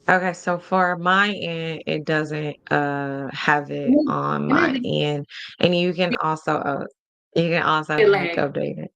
Okay, so for my end, it doesn't have it And on then my end, and you can also it like lag. update it.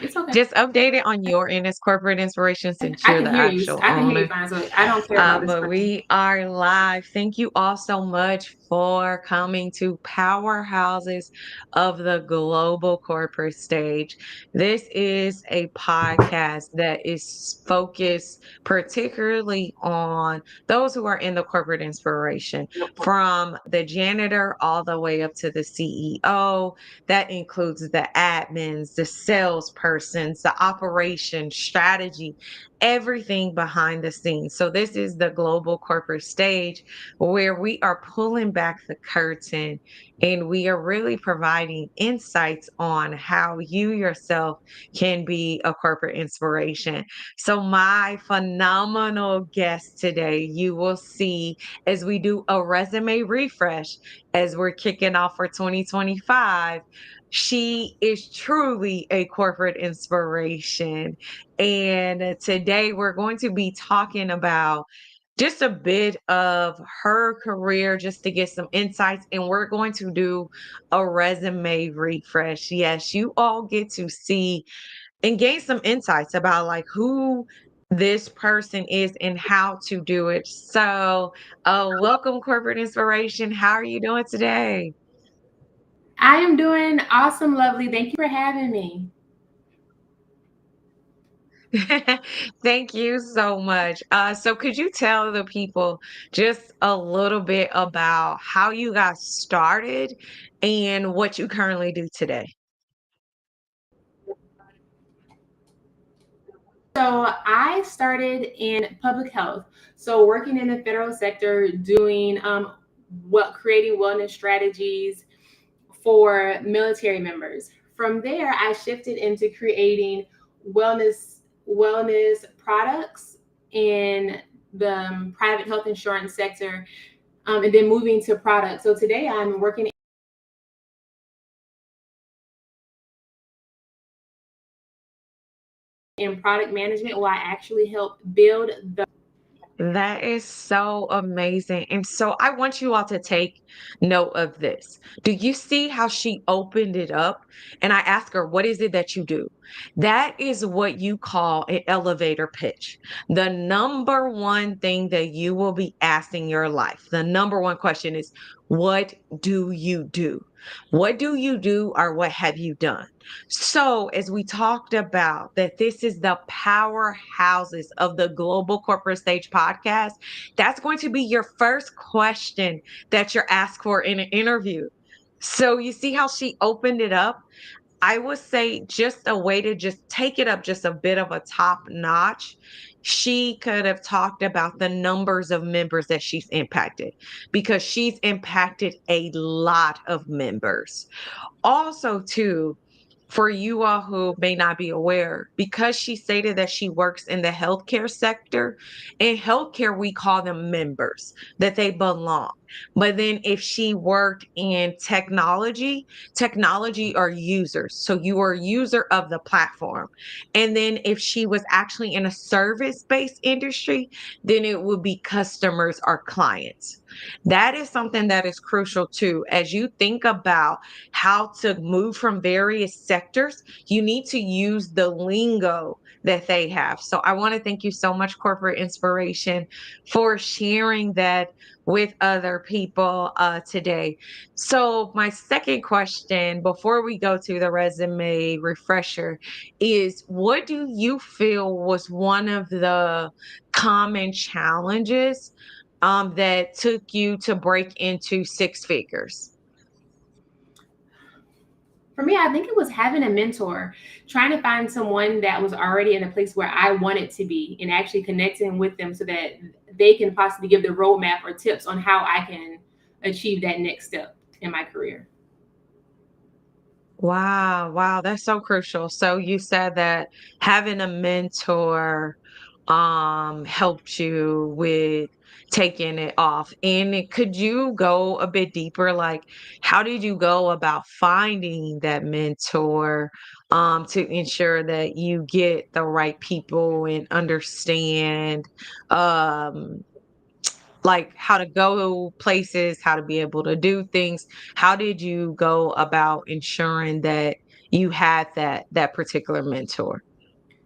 It's okay. Just update it on your end as corporate inspiration since I you're can the hear you. actual I can hear you owner. fine. So I don't care about the But screen. we are live. Thank you all so much for coming to Powerhouses of the Global Corporate Stage. This is a podcast that is focused particularly on those who are in the corporate inspiration, from the janitor all the way up to the CEO. That includes the admins, the salespersons, the operation strategy, everything behind the scenes. So, this is the global corporate stage where we are pulling back the curtain and we are really providing insights on how you yourself can be a corporate inspiration. So, my phenomenal guest today, you will see as we do a resume refresh as we're kicking off for 2025. She is truly a corporate inspiration. And today we're going to be talking about just a bit of her career just to get some insights. And we're going to do a resume refresh. Yes, you all get to see and gain some insights about like who this person is and how to do it. So, welcome, Corporate Inspiration. How are you doing today? I am doing awesome, lovely. Thank you for having me. Thank you so much. So could you tell the people just a little bit about how you got started and what you currently do today? So I started in public health. So working in the federal sector, doing what creating wellness strategies for military members. From there, I shifted into creating wellness products in the private health insurance sector, and then moving to products. So today, I'm working in product management, where I actually help build the. That is so amazing. And so I want you all to take note of this. Do you see how she opened it up? And I asked her, what is it that you do? That is what you call an elevator pitch. The number one thing that you will be asked in your life, the number one question is, what do you do? What do you do or what have you done? So, as we talked about, that this is the powerhouses of the Global Corporate Stage podcast, that's going to be your first question that you're asked for in an interview. So, you see how she opened it up? I would say just a way to just take it up just a bit of a top notch. She could have talked about the numbers of members that she's impacted because she's impacted a lot of members. Also, too, for you all who may not be aware, because she stated that she works in the healthcare sector, in healthcare, we call them members, that they belong. But then if she worked in technology, technology are users. So you are a user of the platform. And then if she was actually in a service based industry, then it would be customers or clients. That is something that is crucial too. As you think about how to move from various sectors, you need to use the lingo that they have. So I want to thank you so much, Corporate Inspiration, for sharing that with other people today. So, my second question before we go to the resume refresher is, what do you feel was one of the common challenges that took you to break into six figures? For me, I think it was having a mentor, trying to find someone that was already in a place where I wanted to be and actually connecting with them so that they can possibly give the roadmap or tips on how I can achieve that next step in my career. Wow, wow, that's so crucial. So you said that having a mentor helped you with taking it off. And could you go a bit deeper? Like, how did you go about finding that mentor to ensure that you get the right people and understand um like how to go places, how to be able to do things. How did you go about ensuring that you had that particular mentor?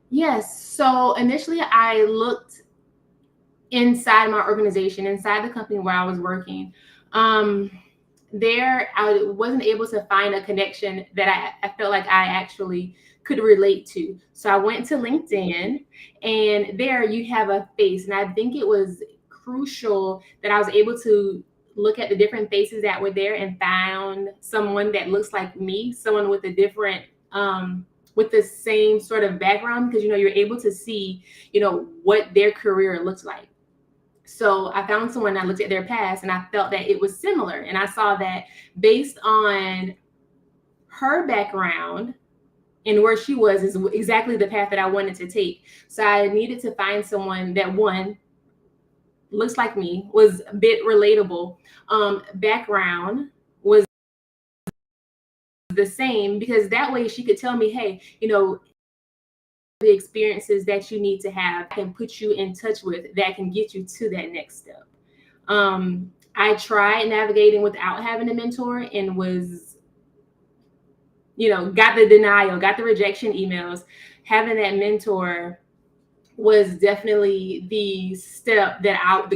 Yes. So initially, I looked inside my organization, inside the company where I was working. Um, there, I wasn't able to find a connection that I felt like I actually could relate to. So I went to LinkedIn, and there you have a face. And I think it was crucial that I was able to look at the different faces that were there and found someone that looks like me, someone with a different, with the same sort of background, because you're able to see, what their career looks like. So I found someone, I looked at their past, and I felt that it was similar. And I saw that based on her background and where she was is exactly the path that I wanted to take. So I needed to find someone that, one, looks like me, was a bit relatable, background was the same, because that way she could tell me, hey, the experiences that you need to have can put you in touch with that can get you to that next step. I tried navigating without having a mentor and was, got the denial, got the rejection emails. Having that mentor was definitely the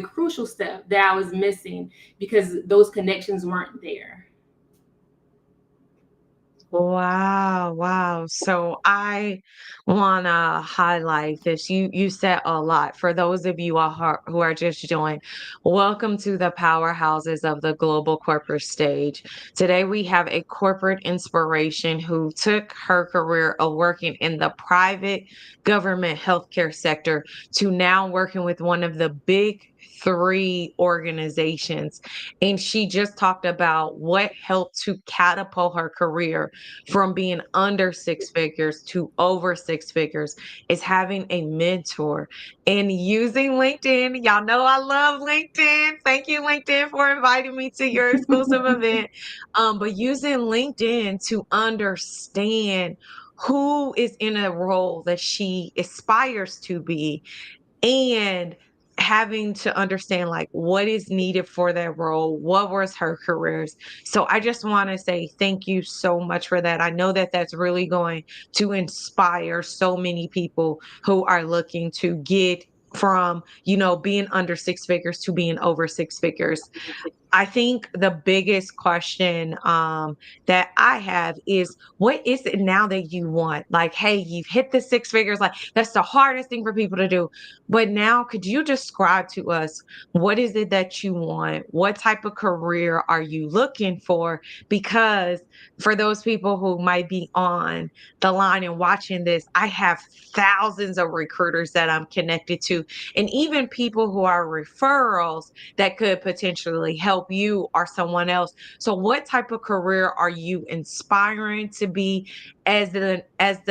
crucial step that I was missing, because those connections weren't there. Wow, wow. So I want to highlight this. You said a lot. For those of you who are just joining, welcome to the powerhouses of the global corporate stage. Today we have a corporate inspiration who took her career of working in the private government healthcare sector to now working with one of the big three organizations. And she just talked about what helped to catapult her career from being under six figures to over six figures is having a mentor and using LinkedIn. Y'all know I love LinkedIn. Thank you, LinkedIn, for inviting me to your exclusive event. But using LinkedIn to understand who is in a role that she aspires to be, and having to understand like what is needed for that role, what was her careers. So I just want to say thank you so much for that. I know that that's really going to inspire so many people who are looking to get from, being under six figures to being over six figures. I think the biggest question that I have is, what is it now that you want? Like, hey, you've hit the six figures. Like, that's the hardest thing for people to do. But now, could you describe to us, what is it that you want? What type of career are you looking for? Because for those people who might be on the line and watching this, I have thousands of recruiters that I'm connected to, and even people who are referrals that could potentially help you or someone else. So what type of career are you inspiring to be as the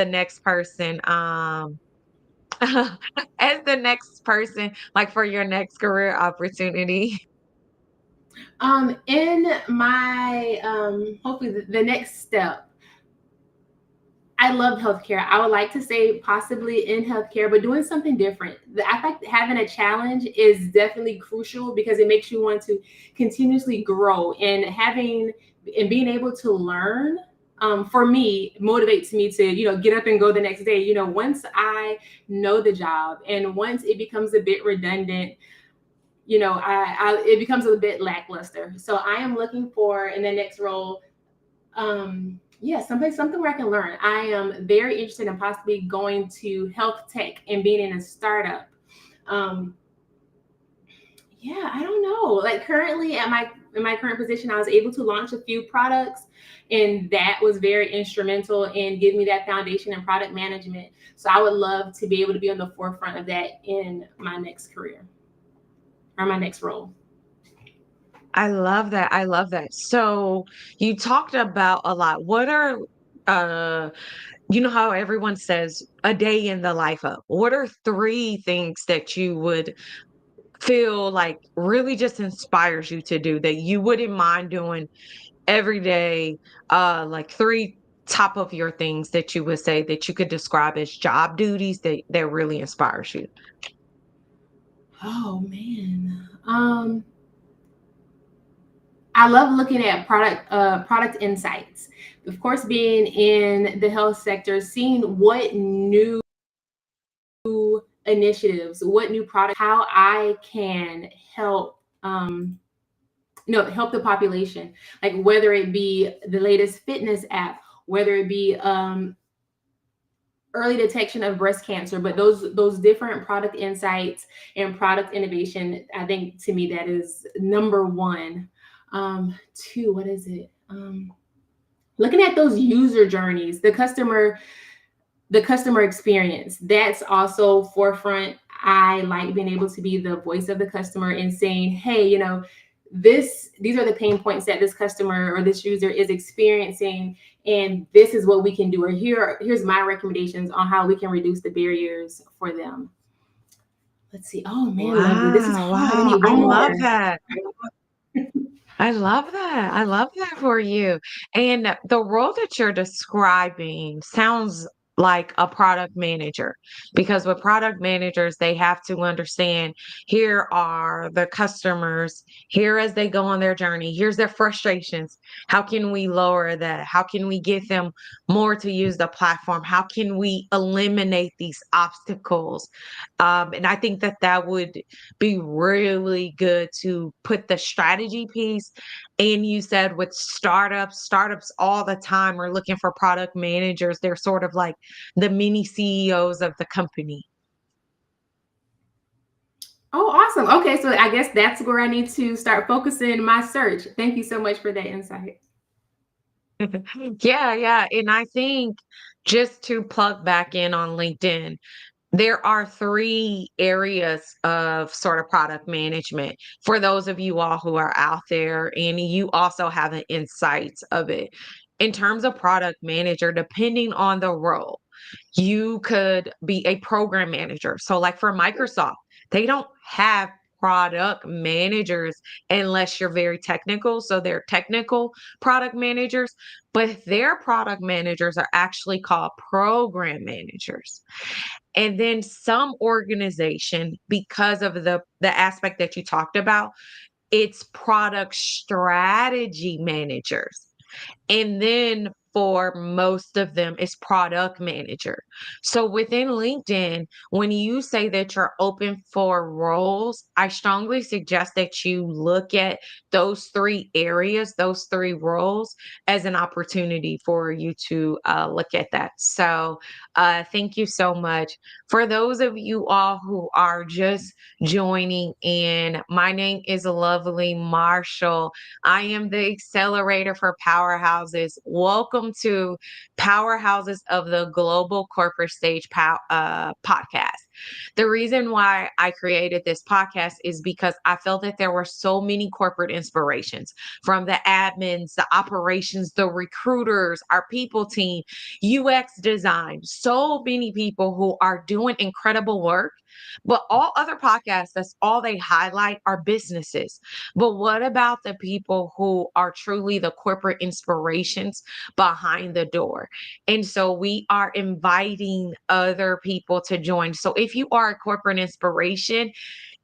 next person as the next person, like for your next career opportunity? In my hopefully the next step, I love healthcare. I would like to say possibly in healthcare, but doing something different. I think having a challenge is definitely crucial, because it makes you want to continuously grow, and being able to learn. For me, motivates me to get up and go the next day. Once I know the job, and once it becomes a bit redundant, it becomes a bit lackluster. So I am looking for in the next role, yeah, something where I can learn. I am very interested in possibly going to health tech and being in a startup. Um, yeah, I don't know. Like currently in my current position, I was able to launch a few products, and that was very instrumental in giving me that foundation in product management. So I would love to be able to be on the forefront of that in my next career or my next role. I love that. I love that. So you talked about a lot. What are how everyone says a day in the life of? What are three things that you would feel like really just inspires you to do that you wouldn't mind doing every day? Like three top of your things that you would say that you could describe as job duties that really inspires you. Oh man. I love looking at product insights. Of course, being in the health sector, seeing what new initiatives, what new products, how I can help help the population. Like whether it be the latest fitness app, whether it be early detection of breast cancer, but those different product insights and product innovation, I think to me that is number one. Two, what is it? Looking at those user journeys, the customer experience, that's also forefront. I like being able to be the voice of the customer and saying, hey, these are the pain points that this customer or this user is experiencing, and this is what we can do, or here's my recommendations on how we can reduce the barriers for them. Let's see. Oh man, Lovely, this is Wow, hard. I wow. need I one love more. that. I love that. I love that for you. And the role that you're describing sounds like a product manager, because with product managers, they have to understand here are the customers, here as they go on their journey, here's their frustrations. How can we lower that? How can we get them more to use the platform? How can we eliminate these obstacles? And I think that that would be really good to put the strategy piece. And you said with startups all the time are looking for product managers. They're sort of like the mini CEOs of the company. Oh, awesome. Okay, so I guess that's where I need to start focusing my search. Thank you so much for that insight. Yeah, yeah. And I think just to plug back in on LinkedIn, there are 3 areas of sort of product management for those of you all who are out there, and you also have an insights of it. In terms of product manager, depending on the role, you could be a program manager. So, like for Microsoft, they don't have product managers unless you're very technical. So, they're technical product managers, but their product managers are actually called program managers. And then some organization, because of the aspect that you talked about, it's product strategy managers. And then for most of them, it's product manager. So within LinkedIn, when you say that you're open for roles, I strongly suggest that you look at those 3 areas, those 3 roles, as an opportunity for you to look at that. So thank you so much. For those of you all who are just joining in, my name is Lovely Marshall. I am the accelerator for Powerhouses. Welcome to Powerhouses of the Global Corporate Stage podcast. The reason why I created this podcast is because I felt that there were so many corporate inspirations, from the admins, the operations, the recruiters, our people team, UX design, so many people who are doing incredible work. But all other podcasts, that's all they highlight are businesses. But what about the people who are truly the corporate inspirations behind the door? And so we are inviting other people to join. So if you are a corporate inspiration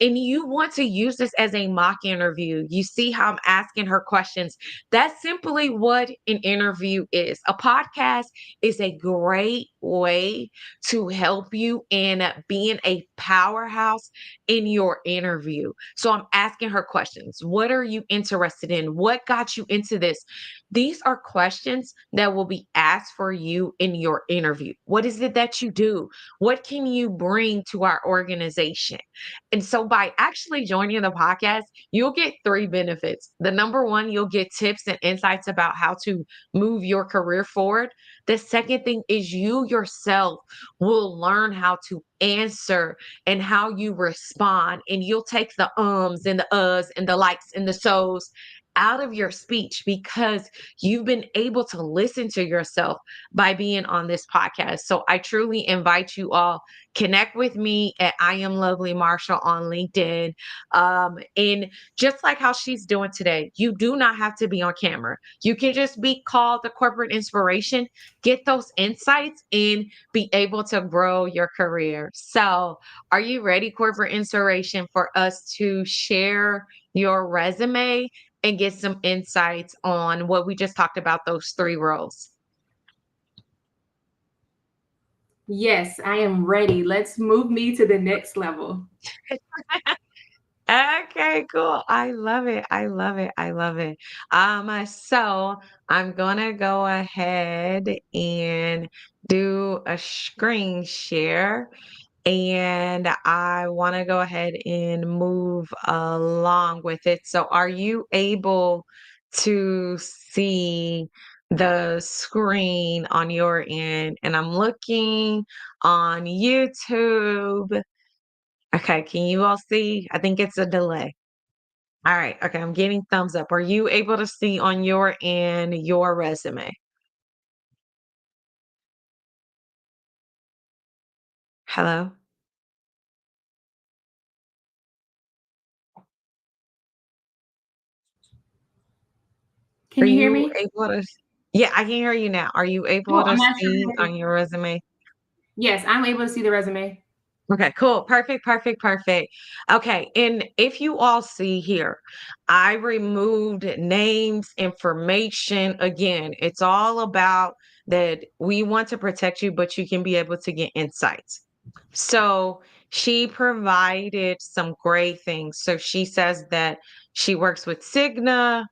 and you want to use this as a mock interview, you see how I'm asking her questions. That's simply what an interview is. A podcast is a great way to help you in being a powerhouse in your interview. So I'm asking her questions. What are you interested in? What got you into this? These are questions that will be asked for you in your interview. What is it that you do? What can you bring to our organization? And so by actually joining the podcast, you'll get 3 benefits. The number one, you'll get tips and insights about how to move your career forward. The second thing is you yourself will learn how to answer and how you respond. And you'll take the ums and the uhs and the likes and the so's out of your speech because you've been able to listen to yourself by being on this podcast. So I truly invite you all connect with me at I am Lovely Marshall on LinkedIn. And just like how she's doing today, you do not have to be on camera. You can just be called the corporate inspiration, get those insights, and be able to grow your career. So, are you ready, corporate inspiration, for us to share your resume and get some insights on what we just talked about, those 3 roles? Yes, I am ready. Let's move me to the next level. Okay, cool. I love it. I love it. I love it. So I'm gonna go ahead and do a screen share, and I want to go ahead and move along with it. So are you able to see the screen on your end? And I'm looking on YouTube. Okay, can you all see? I think it's a delay. All right, okay, I'm getting thumbs up. Are you able to see on your end your resume? Hello? Are Can you hear you me? able to? Yeah, I can hear you now. Are you able Oh, to I'm not see sure. on your resume? Yes, I'm able to see the resume. Okay, cool. Perfect, perfect, perfect. Okay, and if you all see here, I removed names, information. Again, it's all about that we want to protect you, but you can be able to get insights. So she provided some great things. So she says that she works with Cigna.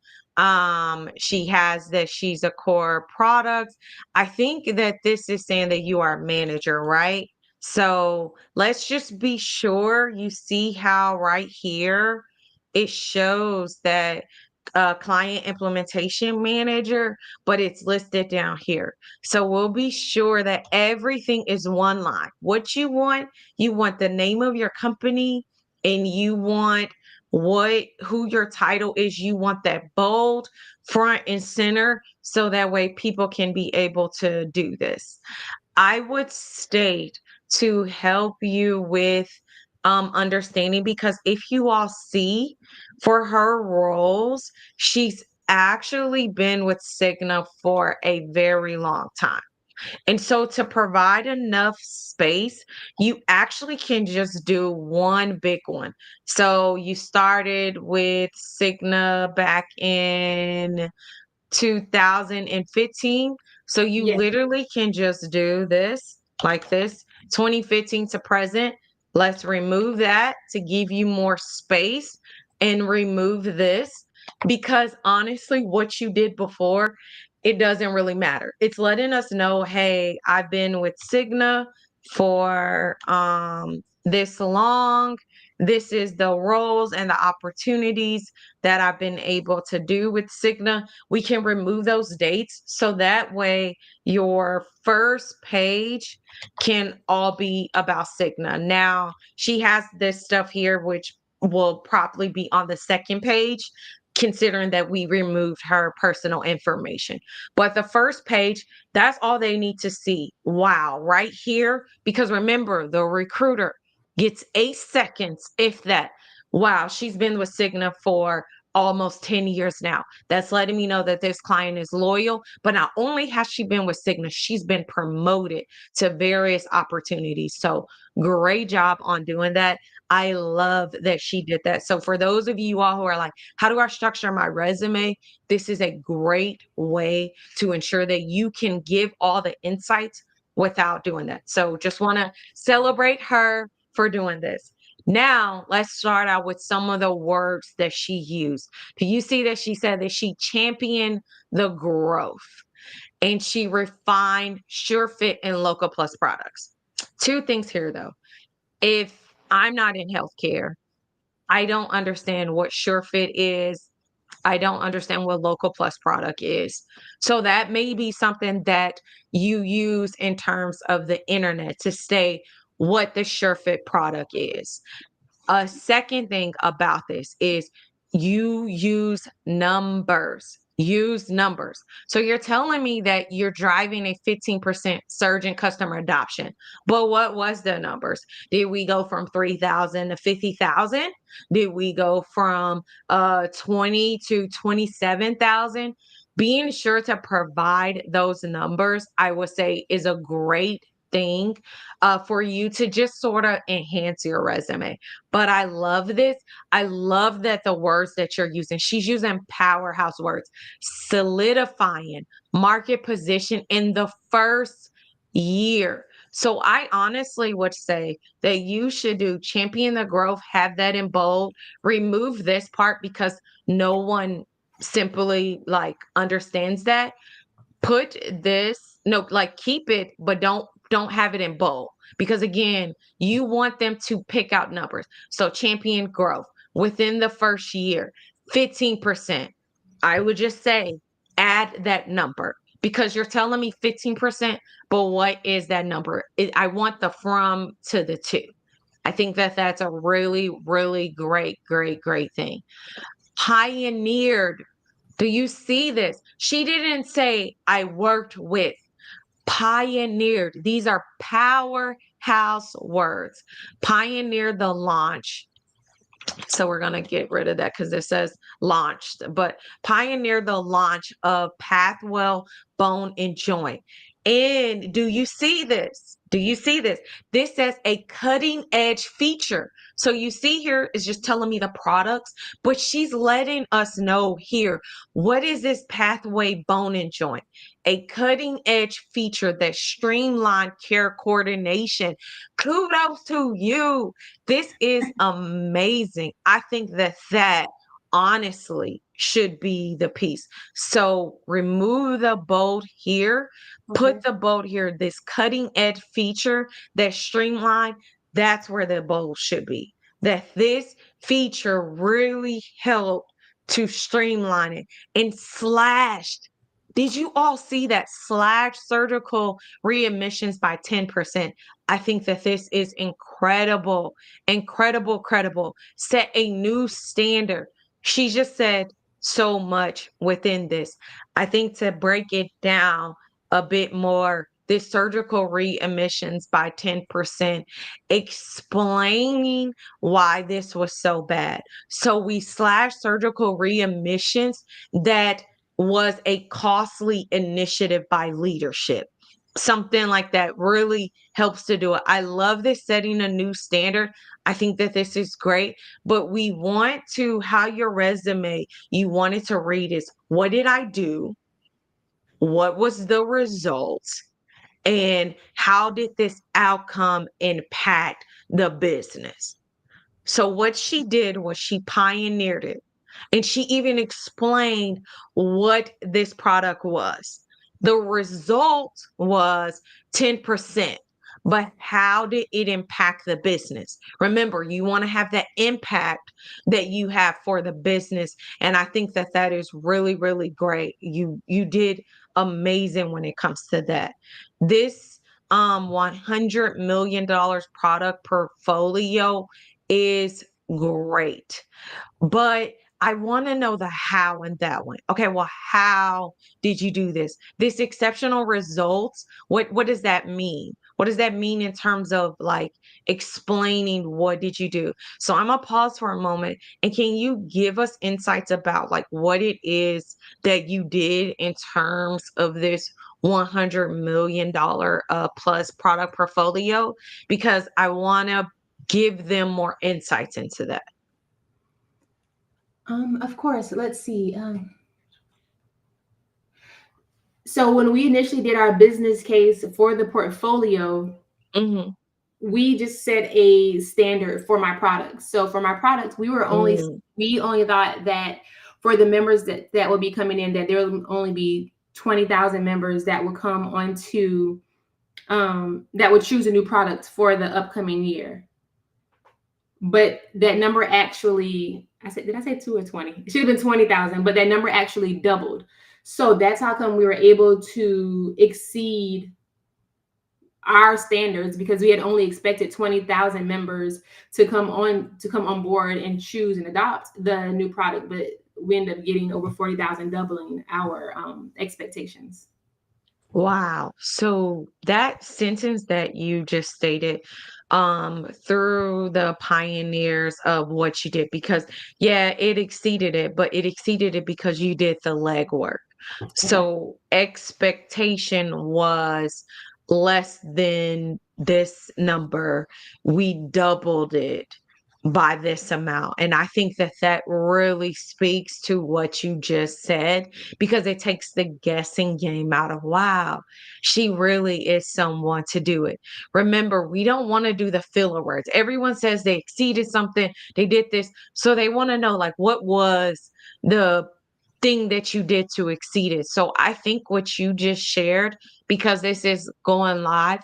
She has that she's a core product. I think that this is saying that you are a manager, right? So let's just be sure you see how right here it shows that client implementation manager, but it's listed down here. So we'll be sure that everything is one line. What you want the name of your company, and you want who your title is. You want that bold front and center so that way people can be able to do this. I would state to help you with understanding, because if you all see for her roles, she's actually been with Cigna for a very long time. And so to provide enough space, you actually can just do one big one. So you started with Cigna back in 2015. So you Yes. literally can just do this like this, 2015 to present. Let's remove that to give you more space and remove this, because honestly, what you did before, it doesn't really matter. It's letting us know, hey, I've been with Cigna for this long. This is the roles and the opportunities that I've been able to do with Cigna. We can remove those dates so that way your first page can all be about Cigna. Now, she has this stuff here, which will probably be on the second page, considering that we removed her personal information. But the first page, that's all they need to see. Wow, right here. Because remember, the recruiter gets 8 seconds, if that. Wow, she's been with Cigna for almost 10 years now. That's letting me know that this client is loyal. But not only has she been with Cigna, she's been promoted to various opportunities. So great job on doing that. I love that she did that. So for those of you all who are like, how do I structure my resume? This is a great way to ensure that you can give all the insights without doing that. So just want to celebrate her for doing this. Now, let's start out with some of the words that she used. Do you see that she said that she championed the growth and she refined sure fit and local plus products? Two things here though. If I'm not in healthcare, I don't understand what sure fit is. I don't understand what local plus product is. So that may be something that you use in terms of the internet to say what the sure fit product is. A second thing about this is You use numbers. Use numbers. So you're telling me that you're driving a 15% surge in customer adoption. But what was the numbers? Did we go from 3,000 to 50,000? Did we go from 20 to 27,000? Being sure to provide those numbers, I would say, is a great thing for you to just sort of enhance your resume. But I love this. I love that the words that you're using, she's using powerhouse words, solidifying market position in the first year. So I honestly would say that you should do champion the growth, have that in bold, remove this part because no one simply like understands that. Put this, no, like keep it, but don't have it in bold because again, you want them to pick out numbers. So champion growth within the first year, 15%. I would just say add that number because you're telling me 15%, but what is that number? I want the from to the to. I think that that's a really, really great thing. Pioneered. Do you see this? She didn't say, I worked with, pioneered. These are powerhouse words. Pioneer the launch. So we're going to get rid of that because it says launched, but pioneer the launch of Pathwell Bone and Joint. And do you see this? Do you see this? This says a cutting edge feature. So you see here is just telling me the products, but she's letting us know here, what is this Pathway Bone and Joint? A cutting edge feature that streamlined care coordination. Kudos to you. This is amazing. I think that that honestly should be the piece. So remove the bold here, Okay. put the bold here, this cutting edge feature that streamlined, that's where the bold should be. That this feature really helped to streamline it and slashed. Did you all see that slash surgical readmissions by 10%? I think that this is incredible, credible. Set a new standard. She just said so much within this. I think to break it down a bit more, this surgical readmissions by 10%, explaining why this was so bad. So we slash surgical readmissions that was a costly initiative by leadership. Something like that really helps to do it. I love this setting a new standard. I think that this is great, but we want to, how your resume, you want it to read is, what did I do? What was the results? And how did this outcome impact the business? So what she did was she pioneered it. And she even explained what this product was. The result was 10%. But how did it impact the business? Remember, you want to have that impact that you have for the business. And I think that that is really great. You did amazing when it comes to that. This $100 million product portfolio is great. But I want to know the how in that one. Okay, well, how did you do this? This exceptional results, what does that mean? What does that mean in terms of like explaining what did you do? So I'm gonna pause for a moment and can you give us insights about like what it is that you did in terms of this $100 million plus product portfolio? Because I want to give them more insights into that. Of course. Let's see. So when we initially did our business case for the portfolio, Mhm. we just set a standard for my products. So for my products, Mm. we only thought that for the members that will be coming in, that there will only be 20,000 members that will come onto that would choose a new product for the upcoming year. But that number actually, did I say 2 or 20? It should have been 20,000, but that number actually doubled. So that's how come we were able to exceed our standards, because we had only expected 20,000 members to come on board and choose and adopt the new product, but we ended up getting over 40,000, doubling our expectations. Wow. So that sentence that you just stated, through the pioneers of what you did, because yeah, it exceeded it, but it exceeded it because you did the legwork. Yeah. So expectation was less than this number. We doubled it by this amount. And I think that that really speaks to what you just said, because it takes the guessing game out of, wow, she really is someone to do it. Remember, we don't want to do the filler words. Everyone says they exceeded something, they did this. So they want to know, like, what was the thing that you did to exceed it. So I think what you just shared, because this is going live,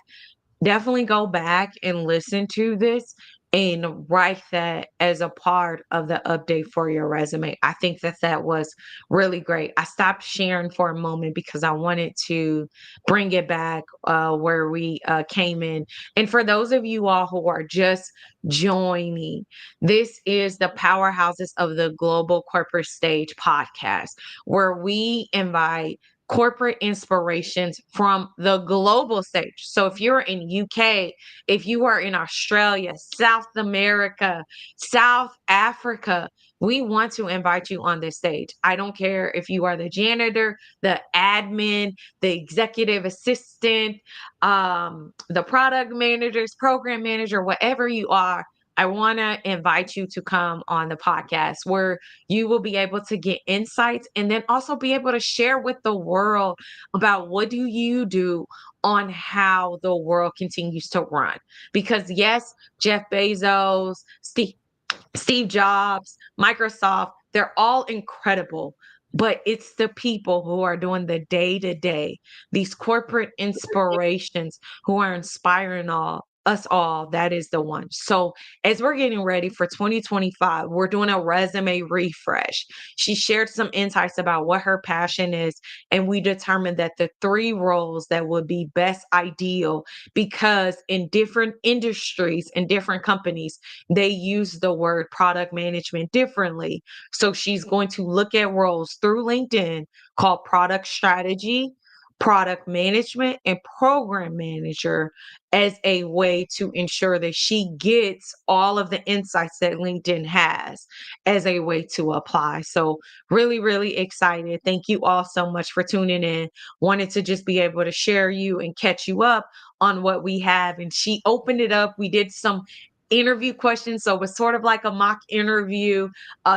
definitely go back and listen to this and write that as a part of the update for your resume. I think that that was really great. I stopped sharing for a moment because I wanted to bring it back where we came in. And for those of you all who are just joining, this is the Powerhouses of the Global Corporate Stage podcast, where we invite corporate inspirations from the global stage. So if you're in UK, if you are in Australia, South America, South Africa, we want to invite you on this stage. I don't care if you are the janitor, the admin, the executive assistant, the product managers, program manager, whatever you are. I want to invite you to come on the podcast where you will be able to get insights and then also be able to share with the world about what do you do on how the world continues to run. Because yes, Jeff Bezos, Steve Jobs, Microsoft, they're all incredible. But it's the people who are doing the day to day, these corporate inspirations who are inspiring us all. That is the one. So, as we're getting ready for 2025, we're doing a resume refresh. She shared some insights about what her passion is, and we determined that the three roles that would be best ideal, because in different industries and different companies, they use the word product management differently. So she's going to look at roles through LinkedIn called product strategy, product management, and program manager as a way to ensure that she gets all of the insights that LinkedIn has as a way to apply. So, really, really excited. Thank you all so much for tuning in. Wanted to just be able to share you and catch you up on what we have. And she opened it up. We did some interview questions. So it was sort of like a mock interview.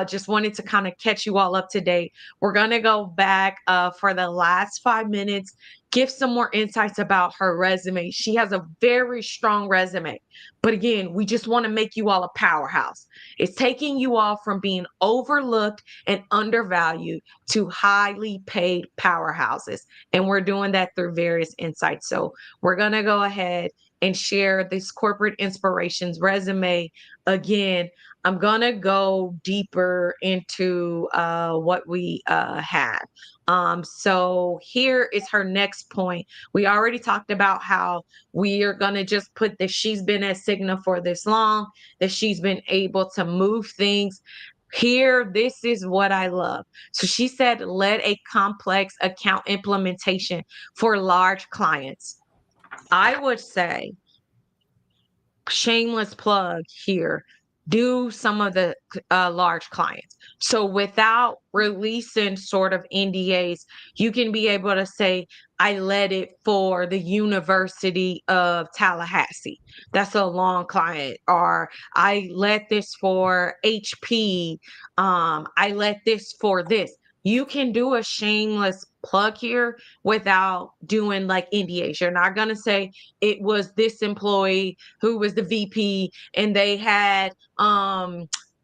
Just wanted to kind of catch you all up to date. We're going to go back for the last 5 minutes, give some more insights about her resume. She has a very strong resume. But again, we just want to make you all a powerhouse. It's taking you all from being overlooked and undervalued to highly paid powerhouses. And we're doing that through various insights. So we're going to go ahead and share this corporate inspirations resume. Again, I'm going to go deeper into what we have. So here is her next point. We already talked about how we are going to just put that she's been at Cigna for this long, that she's been able to move things. Here, this is what I love. So she said, led a complex account implementation for large clients. I would say, shameless plug here, do some of the large clients. So without releasing sort of NDAs, you can be able to say, I led it for the University of Tallahassee. That's a long client. Or I led this for HP. I led this for this. You can do a shameless plug here without doing like NDAs. You're not going to say it was this employee who was the VP and they had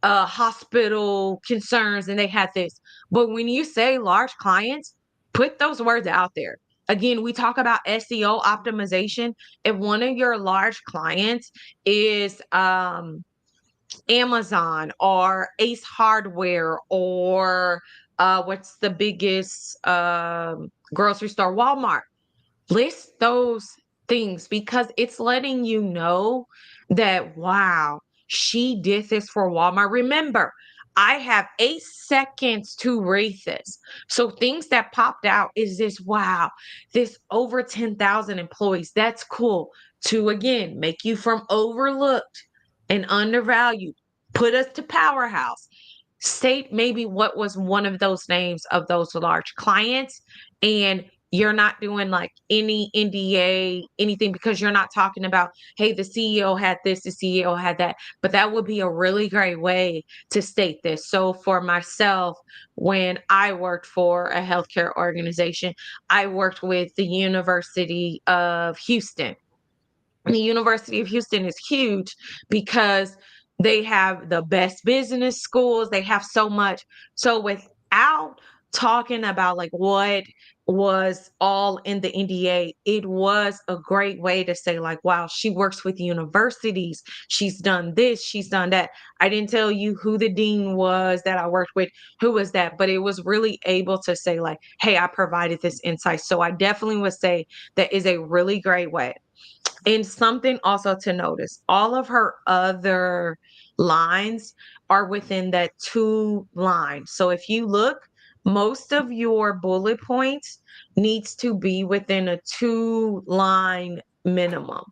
hospital concerns and they had this. But when you say large clients, put those words out there. Again, we talk about SEO optimization. If one of your large clients is Amazon or Ace Hardware or what's the biggest grocery store, Walmart, list those things because it's letting you know that, wow, she did this for Walmart. Remember, I have 8 seconds to rate this. So things that popped out is this, wow, this over 10,000 employees. That's cool. To again, make you from overlooked and undervalued, put us to powerhouse. State maybe what was one of those names of those large clients, and you're not doing like any NDA, anything, because you're not talking about, hey, the CEO had this, the CEO had that. But that would be a really great way to state this. So for myself, when I worked for a healthcare organization, I worked with the University of Houston. The University of Houston is huge because they have the best business schools. They have so much. So without talking about like what was all in the NDA, it was a great way to say like, wow, she works with universities. She's done this, she's done that. I didn't tell you who the dean was that I worked with, who was that, but it was really able to say like, hey, I provided this insight. So I definitely would say that is a really great way. And something also to notice, all of her other lines are within that 2 line. So if you look, most of your bullet points needs to be within a 2 line minimum.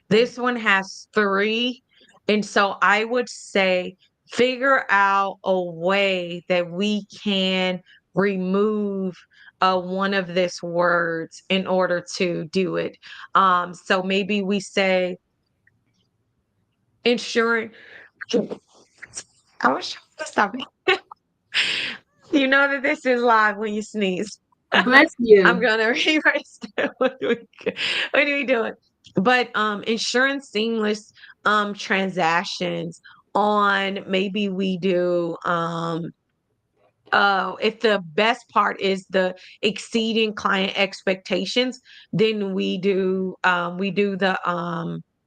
This one has 3. And so I would say figure out a way that we can remove one of these words in order to do it. So maybe we say insurance. I was trying to stop it. You know that this is live when you sneeze. Bless I'm you. gonna erase that. What do we do? But insurance seamless transactions on, maybe we do if the best part is the exceeding client expectations, then we do the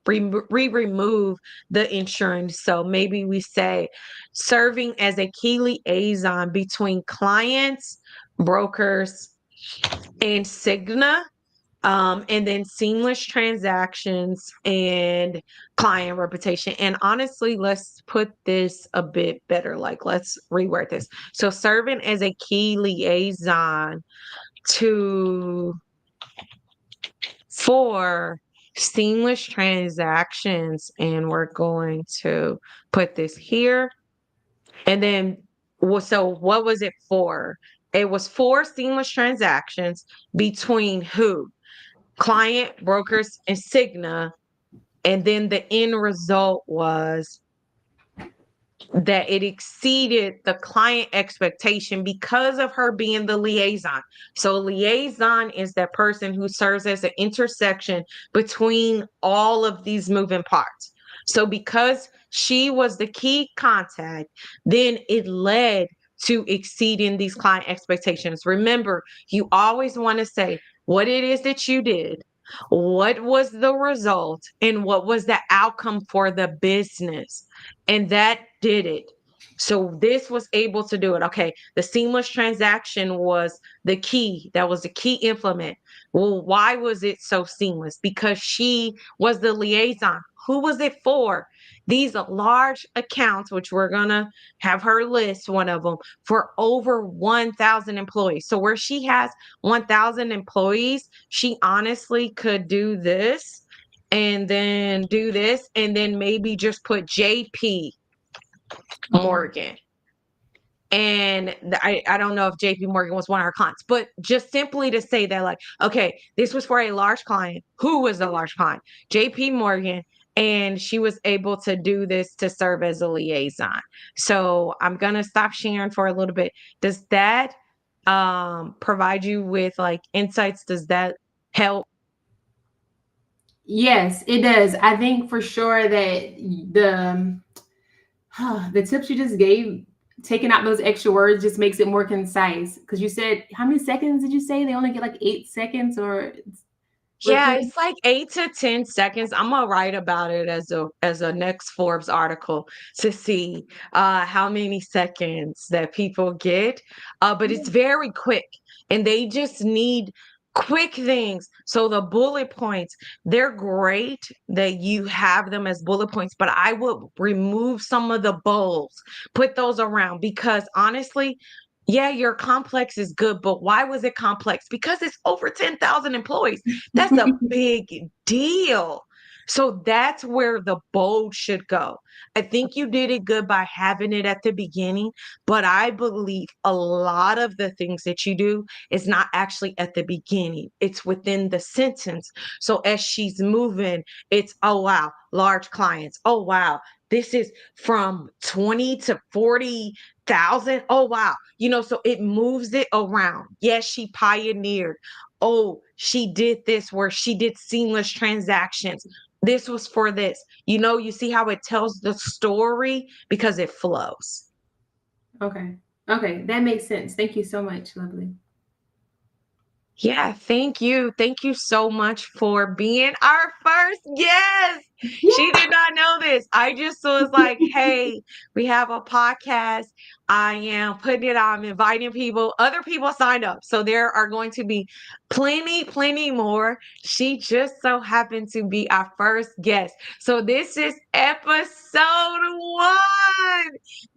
remove the insurance. So maybe we say serving as a key liaison between clients, brokers, and Cigna, and then seamless transactions and client reputation. And honestly, let's put this a bit better. Like, let's reword this. So, serving as a key liaison to for seamless transactions, and we're going to put this here. And then, so what was it for? It was for seamless transactions between who? Client, brokers, and Cigna. And then the end result was that it exceeded the client expectation because of her being the liaison. So, liaison is that person who serves as an intersection between all of these moving parts. So, because she was the key contact, then it led to exceeding these client expectations. Remember, you always want to say what it is that you did, what was the result, and what was the outcome for the business. And that did it. So this was able to do it. Okay, the seamless transaction was the key. That was the key implement. Well, why was it so seamless? Because she was the liaison. Who was it for? These large accounts, which we're going to have her list one of them, for over 1,000 employees. So where she has 1,000 employees, she honestly could do this and then do this and then maybe just put JP Morgan. And I don't know if JP Morgan was one of our clients, but just simply to say that, like, okay, this was for a large client. Who was the large client? JP Morgan. And she was able to do this to serve as a liaison. So I'm going to stop sharing for a little bit. Does that provide you with like insights? Does that help? Yes, it does. I think for sure that the the tips you just gave, taking out those extra words just makes it more concise. Because you said, how many seconds did you say? They only get like 8 seconds or Yeah, recording? it's like 8 to 10 seconds. I'm gonna write about it as a next Forbes article to see how many seconds that people get. But it's very quick, and they just need quick things. So the bullet points, they're great that you have them as bullet points, but I would remove some of the bolds, put those around because honestly, yeah, your complex is good, but why was it complex? Because it's over 10,000 employees. That's a big deal. So that's where the bold should go. I think you did it good by having it at the beginning, but I believe a lot of the things that you do is not actually at the beginning. It's within the sentence. So as she's moving, it's, oh, wow, large clients. Oh, wow, this is from 20 to 40,000. Oh, wow. So it moves it around. Yes, she pioneered. Oh, she did this where she did seamless transactions. This was for this. You see how it tells the story because it flows. Okay. Okay, that makes sense. Thank you so much, Lovely. Yeah, thank you. Thank you so much for being our first guest. She Yeah. did not know this. I just was like, hey, we have a podcast. I am putting it on, I'm inviting people. Other people signed up. So there are going to be plenty, plenty more. She just so happened to be our first guest. So this is episode 1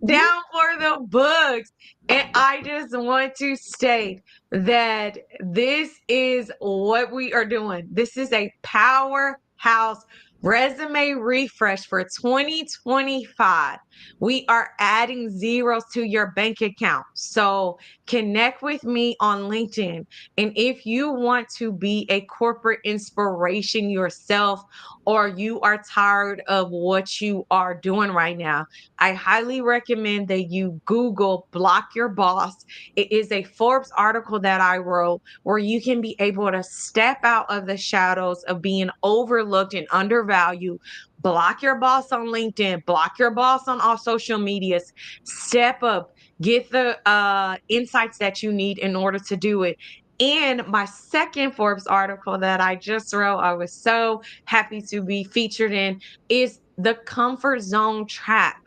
down for the books. And I just want to state that this is what we are doing. This is a powerhouse resume refresh for 2025. We are adding zeros to your bank account. So connect with me on LinkedIn. And if you want to be a corporate inspiration yourself, or you are tired of what you are doing right now, I highly recommend that you Google Block Your Boss. It is a Forbes article that I wrote where you can be able to step out of the shadows of being overlooked and undervalued. Block your boss on LinkedIn, block your boss on all social medias, step up, get the insights that you need in order to do it. And my second Forbes article that I just wrote, I was so happy to be featured in, is the comfort zone trap,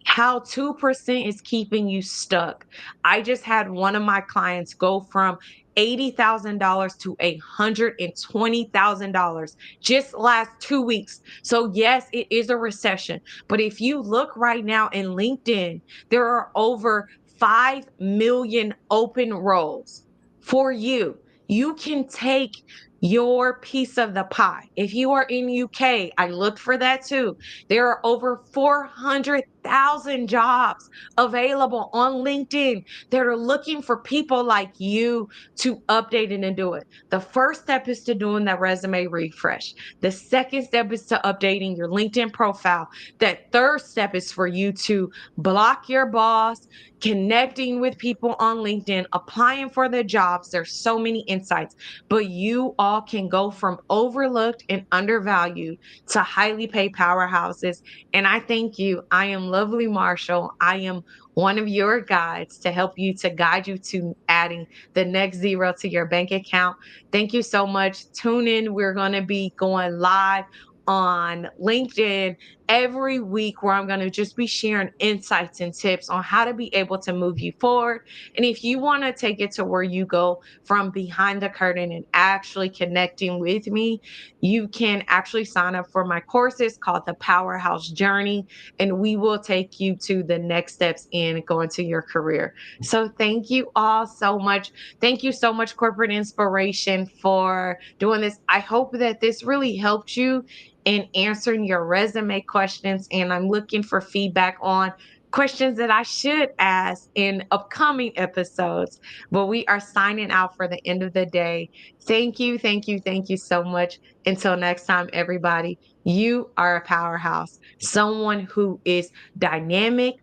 how 2% is keeping you stuck. I just had one of my clients go from $80,000 to $120,000 just last 2 weeks. So, yes, it is a recession. But if you look right now in LinkedIn, there are over 5 million open roles for you. You can take your piece of the pie. If you are in UK, I looked for that too. There are over 400,000 jobs available on LinkedIn that are looking for people like you to update it and do it. The first step is to doing that resume refresh. The second step is to updating your LinkedIn profile. That third step is for you to block your boss, connecting with people on LinkedIn, applying for the jobs. There's so many insights, but you all can go from overlooked and undervalued to highly paid powerhouses. And I thank you. I am Lovely Marshall. I am one of your guides to help you, to guide you to adding the next zero to your bank account. Thank you so much. Tune in. We're going to be going live on LinkedIn every week where I'm going to just be sharing insights and tips on how to be able to move you forward. And if you want to take it to where you go from behind the curtain and actually connecting with me, you can actually sign up for my courses called the Powerhouse Journey, and we will take you to the next steps in going to your career. So thank you all so much. Thank you so much, Corporate Inspiration, for doing this. I hope that this really helped you in answering your resume questions, and I'm looking for feedback on questions that I should ask in upcoming episodes. But we are signing out for the end of the day. Thank you, thank you, thank you so much. Until next time, everybody, you are a powerhouse, someone who is dynamic,